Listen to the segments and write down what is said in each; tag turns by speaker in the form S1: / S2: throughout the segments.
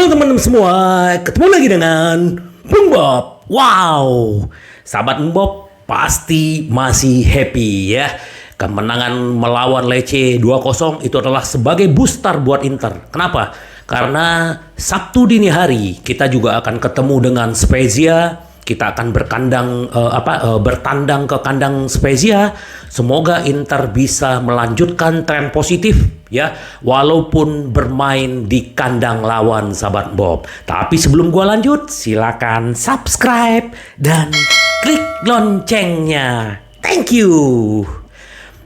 S1: Halo teman-teman semua, ketemu lagi dengan Bung Bob. Wow, sahabat Bung Bob pasti masih happy ya. Kemenangan melawan Lecce 2-0 itu adalah sebagai booster buat Inter. Kenapa? Karena Sabtu dini hari kita juga akan ketemu dengan Spezia. Kita akan bertandang ke kandang Spezia. Semoga Inter bisa melanjutkan tren positif ya, walaupun bermain di kandang lawan sahabat Bob. Tapi sebelum gua lanjut, silakan subscribe dan klik loncengnya. Thank you.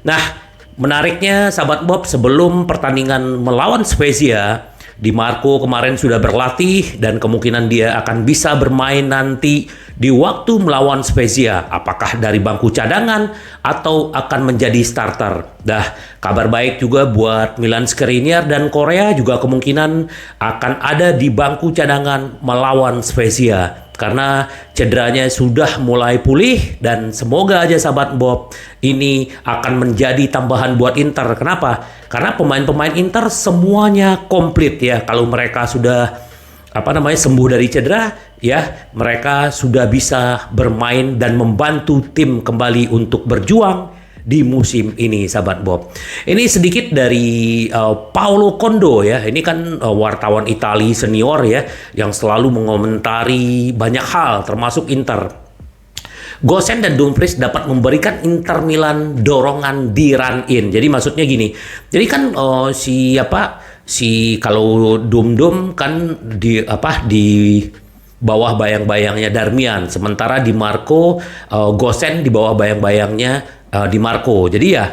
S1: Nah, menariknya sahabat Bob, sebelum pertandingan melawan Spezia, Di Marco kemarin sudah berlatih dan kemungkinan dia akan bisa bermain nanti di waktu melawan Spezia. Apakah dari bangku cadangan atau akan menjadi starter. Kabar baik juga buat Milan Skriniar dan Korea juga kemungkinan akan ada di bangku cadangan melawan Spezia. Karena cederanya sudah mulai pulih dan semoga aja sahabat Bob ini akan menjadi tambahan buat Inter. Kenapa? Karena pemain-pemain Inter semuanya komplit ya. Kalau mereka sudah sembuh dari cedera ya, mereka sudah bisa bermain dan membantu tim kembali untuk berjuang di musim ini sahabat Bob. Ini sedikit dari Paolo Kondo ya. Ini kan wartawan Italia senior ya, yang selalu mengomentari banyak hal termasuk Inter. Gosens dan Dumfries dapat memberikan Inter Milan dorongan di run in. Jadi maksudnya gini. Jadi kan kalau Dum kan di bawah bayang-bayangnya Darmian, sementara Di Marco Gosens di bawah bayang-bayangnya Di Marco. Jadi ya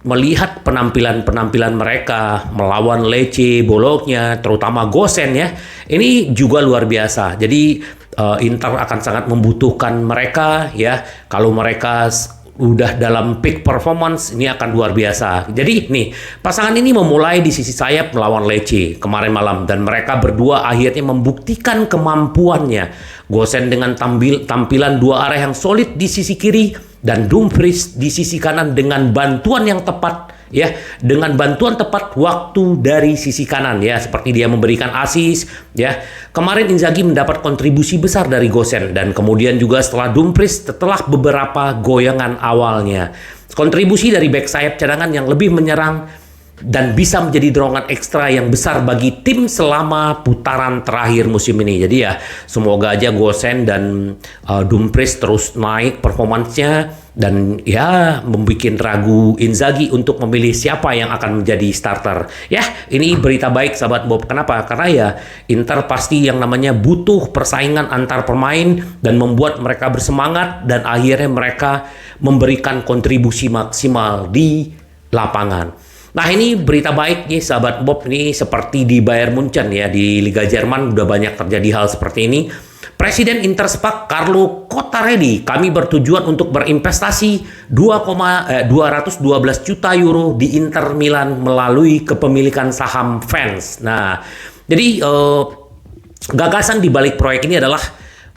S1: melihat penampilan mereka melawan Lecce, Bologna, terutama Gosens ya, ini juga luar biasa. Jadi Inter akan sangat membutuhkan mereka ya. Kalau mereka udah dalam peak performance, ini akan luar biasa. Jadi nih, pasangan ini memulai di sisi sayap melawan Lecce kemarin malam dan mereka berdua akhirnya membuktikan kemampuannya. Gosens dengan tampilan dua arah yang solid di sisi kiri dan Dumfries di sisi kanan dengan bantuan yang tepat ya, dengan bantuan tepat waktu dari sisi kanan ya, seperti dia memberikan assist ya. Kemarin Inzaghi mendapat kontribusi besar dari Gosens dan kemudian juga setelah Dumfries setelah beberapa goyangan awalnya. Kontribusi dari back sayap cadangan yang lebih menyerang dan bisa menjadi dorongan ekstra yang besar bagi tim selama putaran terakhir musim ini. Jadi ya semoga aja Gosens dan Dumfries terus naik performansnya dan ya membuat ragu Inzaghi untuk memilih siapa yang akan menjadi starter. Ya, ini berita baik sahabat Bob. Kenapa? Karena ya Inter pasti yang namanya butuh persaingan antar pemain dan membuat mereka bersemangat dan akhirnya mereka memberikan kontribusi maksimal di lapangan. Nah, ini berita baik nih sahabat Bob, ini seperti di Bayern Munchen ya, di Liga Jerman udah banyak terjadi hal seperti ini. Presiden Interspark Carlo Cottarelli, kami bertujuan untuk berinvestasi 212 juta euro di Inter Milan melalui kepemilikan saham fans. Nah, jadi gagasan di balik proyek ini adalah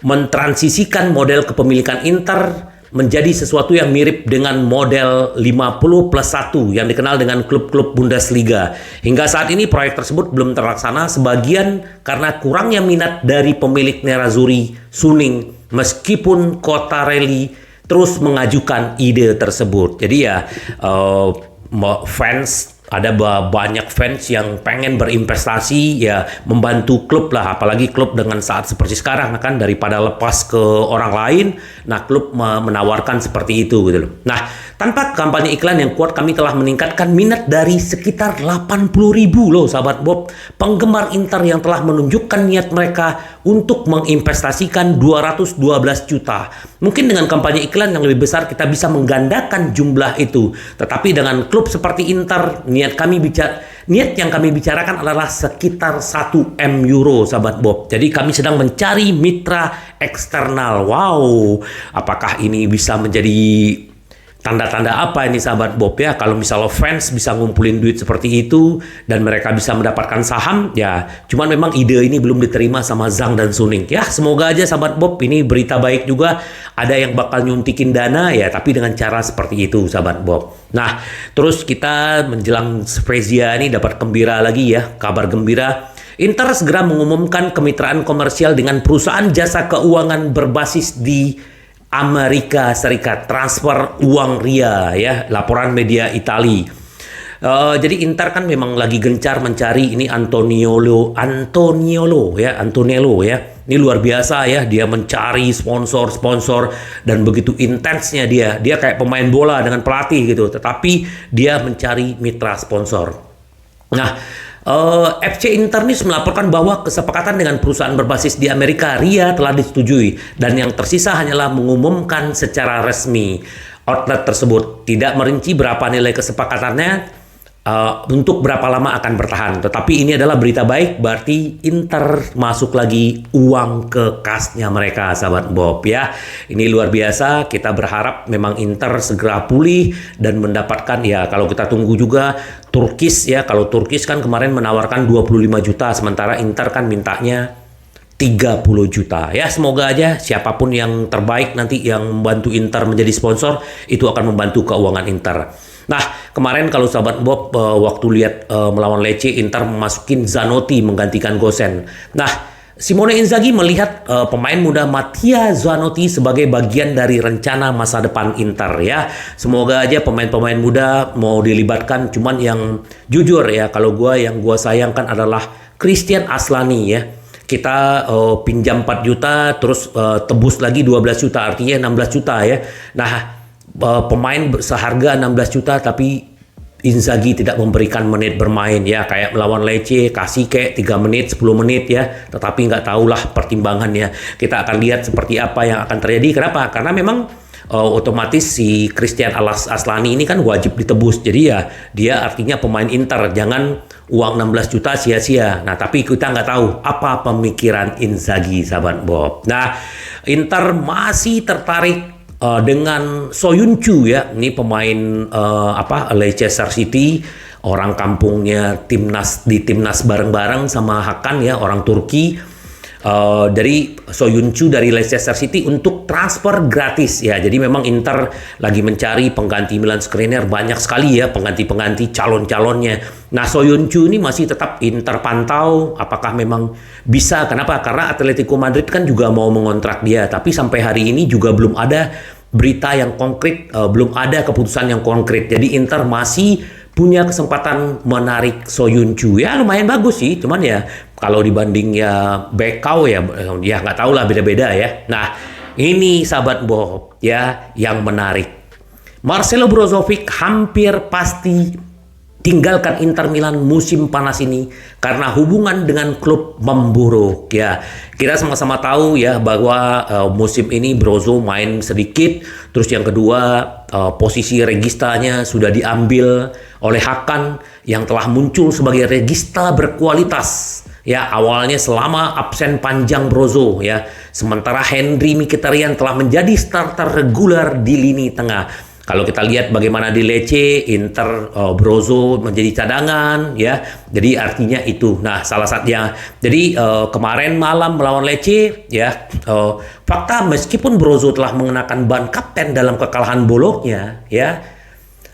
S1: mentransisikan model kepemilikan Inter menjadi sesuatu yang mirip dengan model 50+1 yang dikenal dengan klub-klub Bundesliga. Hingga saat ini proyek tersebut belum terlaksana, sebagian karena kurangnya minat dari pemilik Nerazzurri Suning, meskipun Cottarelli terus mengajukan ide tersebut. Jadi ya ada banyak fans yang pengen berinvestasi ya, membantu klub lah, apalagi klub dengan saat seperti sekarang kan, daripada lepas ke orang lain, nah klub menawarkan seperti itu gitu loh. Nah, tanpa kampanye iklan yang kuat kami telah meningkatkan minat dari sekitar 80.000 loh sahabat Bob, penggemar Inter yang telah menunjukkan niat mereka untuk menginvestasikan 212 juta. Mungkin dengan kampanye iklan yang lebih besar kita bisa menggandakan jumlah itu. Tetapi dengan klub seperti Inter, niat yang kami bicarakan adalah sekitar 1 M euro sahabat Bob. Jadi kami sedang mencari mitra eksternal. Wow, apakah ini bisa menjadi tanda-tanda apa ini sahabat Bob ya? Kalau misalnya fans bisa ngumpulin duit seperti itu dan mereka bisa mendapatkan saham ya, cuman memang ide ini belum diterima sama Zhang dan Suning ya. Semoga aja sahabat Bob, ini berita baik juga, ada yang bakal nyuntikin dana ya, tapi dengan cara seperti itu sahabat Bob. Nah, terus kita menjelang Spezia ini dapat gembira lagi ya, kabar gembira. Inter segera mengumumkan kemitraan komersial dengan perusahaan jasa keuangan berbasis di Amerika Serikat. Transfer uang ria ya, laporan media Itali. Jadi Inter kan memang lagi gencar mencari ini Antoniolo ya. Ini luar biasa ya, dia mencari sponsor dan begitu intensnya dia kayak pemain bola dengan pelatih gitu, tetapi dia mencari mitra sponsor. Nah, FC Internis melaporkan bahwa kesepakatan dengan perusahaan berbasis di Amerika RIA telah disetujui dan yang tersisa hanyalah mengumumkan secara resmi. Outlet tersebut tidak merinci berapa nilai kesepakatannya, untuk berapa lama akan bertahan. Tetapi ini adalah berita baik, berarti Inter masuk lagi uang ke kasnya mereka, sahabat Bob ya. Ini luar biasa, kita berharap memang Inter segera pulih dan mendapatkan ya, kalau kita tunggu juga Turkish ya. Kalau Turkish kan kemarin menawarkan 25 juta, sementara Inter kan mintanya 30 juta ya. Semoga aja siapapun yang terbaik nanti yang membantu Inter menjadi sponsor itu akan membantu keuangan Inter. Nah, kemarin kalau sahabat Bob waktu lihat melawan Lecce, Inter memasukin Zanotti menggantikan Gosen. Nah, Simone Inzaghi melihat pemain muda Mattia Zanotti sebagai bagian dari rencana masa depan Inter ya. Semoga aja pemain-pemain muda mau dilibatkan, cuman yang jujur ya, kalau yang gua sayangkan adalah Christian Aslani ya. Kita pinjam 4 juta terus tebus lagi 12 juta, artinya 16 juta ya. Nah, pemain seharga 16 juta tapi Inzaghi tidak memberikan menit bermain ya, kayak melawan Lecce kasih kayak 3 menit 10 menit ya, tetapi nggak tahulah pertimbangannya. Kita akan lihat seperti apa yang akan terjadi. Kenapa? Karena memang otomatis si Christian Aslani ini kan wajib ditebus, jadi ya dia artinya pemain Inter, jangan uang 16 juta sia-sia. Nah, tapi kita nggak tahu apa pemikiran Inzaghi, sahabat Bob. Nah, Inter masih tertarik dengan Soyuncu ya, ini pemain Leicester City, orang kampungnya timnas bareng-bareng sama Hakan ya, orang Turki. Dari Soyuncu dari Leicester City untuk transfer gratis ya. Jadi memang Inter lagi mencari pengganti Milan Skriniar, banyak sekali ya pengganti calon-calonnya. Nah, Soyuncu ini masih tetap Inter pantau apakah memang bisa. Kenapa? Karena Atletico Madrid kan juga mau mengontrak dia, tapi sampai hari ini juga belum ada berita yang konkret, belum ada keputusan yang konkret. Jadi Inter masih punya kesempatan menarik Soyuncu ya, lumayan bagus sih, cuman ya kalau dibanding ya Bekau ya nggak tahu lah, beda-beda ya. Nah, ini sahabat Bob ya yang menarik, Marcelo Brozovic hampir pasti tinggalkan Inter Milan musim panas ini karena hubungan dengan klub memburuk ya. Kita sama-sama tahu ya bahwa musim ini Brozo main sedikit, terus yang kedua posisi registanya sudah diambil oleh Hakan yang telah muncul sebagai regista berkualitas ya. Awalnya selama absen panjang Brozo ya, sementara Henry Mkhitaryan telah menjadi starter reguler di lini tengah. Kalau kita lihat bagaimana di Lecce, Inter Brozo menjadi cadangan ya. Jadi artinya itu. Nah, salah satunya. Jadi kemarin malam melawan Lecce ya, fakta meskipun Brozo telah mengenakan ban kapten dalam kekalahan Bologna ya,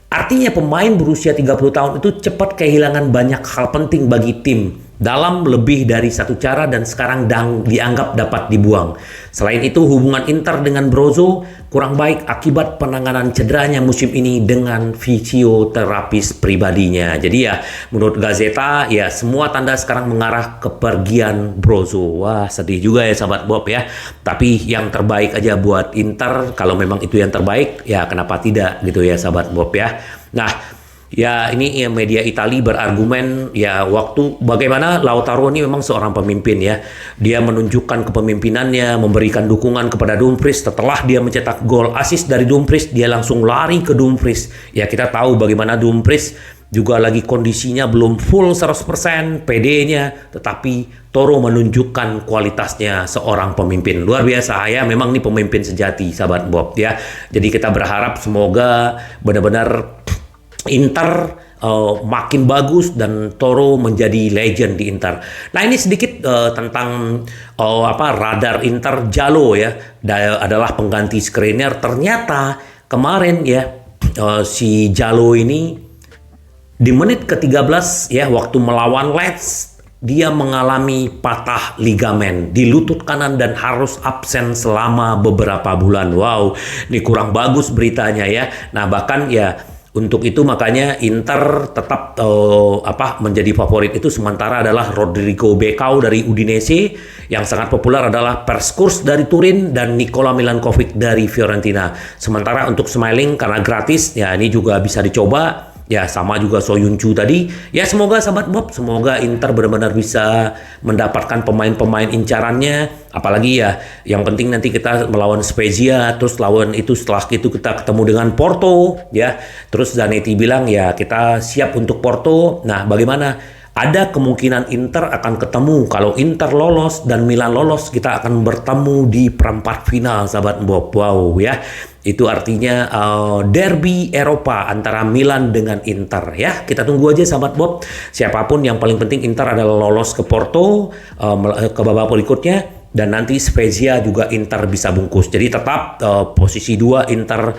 S1: artinya pemain berusia 30 tahun itu cepat kehilangan banyak hal penting bagi tim dalam lebih dari satu cara dan sekarang dianggap dapat dibuang. Selain itu, hubungan Inter dengan Brozo kurang baik akibat penanganan cederanya musim ini dengan fisioterapis pribadinya. Jadi ya, menurut Gazzetta ya semua tanda sekarang mengarah kepergian Brozo. Wah, sedih juga ya sahabat Bob ya. Tapi yang terbaik aja buat Inter, kalau memang itu yang terbaik ya kenapa tidak gitu ya sahabat Bob ya. Nah, ya ini ya, media Italia berargumen ya waktu bagaimana Lautaro ini memang seorang pemimpin ya. Dia menunjukkan kepemimpinannya, memberikan dukungan kepada Dumfries. Setelah dia mencetak gol assist dari Dumfries, dia langsung lari ke Dumfries. Ya kita tahu bagaimana Dumfries juga lagi kondisinya belum full 100% PD-nya, tetapi Toro menunjukkan kualitasnya seorang pemimpin. Luar biasa ya, memang ini pemimpin sejati sahabat Bob ya. Jadi kita berharap semoga benar-benar Inter makin bagus dan Toro menjadi legend di Inter. Nah, ini sedikit tentang radar Inter. Jalo ya adalah pengganti Skriniar. Ternyata kemarin ya si Jalo ini di menit ke-13 ya waktu melawan Leeds dia mengalami patah ligamen di lutut kanan dan harus absen selama beberapa bulan. Wow, ini kurang bagus beritanya ya. Nah, bahkan ya untuk itu makanya Inter tetap menjadi favorit itu, sementara adalah Rodrigo Becao dari Udinese, yang sangat populer adalah Perskus dari Turin, dan Nikola Milankovic dari Fiorentina. Sementara untuk Smalling karena gratis, ya ini juga bisa dicoba. Ya sama juga Soyuncu tadi. Ya semoga sahabat Bob, semoga Inter benar-benar bisa mendapatkan pemain-pemain incarannya. Apalagi ya yang penting nanti kita melawan Spezia, terus lawan itu setelah itu kita ketemu dengan Porto ya. Terus Zanetti bilang ya kita siap untuk Porto. Nah, bagaimana? Ada kemungkinan Inter akan ketemu. Kalau Inter lolos dan Milan lolos, kita akan bertemu di perempat final, sahabat Bob. Wow ya. Itu artinya derby Eropa antara Milan dengan Inter ya. Kita tunggu aja sahabat Bob. Siapapun, yang paling penting Inter adalah lolos ke Porto, ke babak berikutnya, dan nanti Spezia juga Inter bisa bungkus. Jadi tetap posisi 2 Inter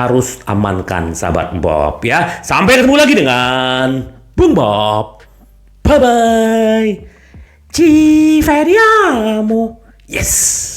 S1: harus amankan sahabat Bob ya. Sampai ketemu lagi dengan Bung Bob. Bye bye. Ci vediamo. Yes.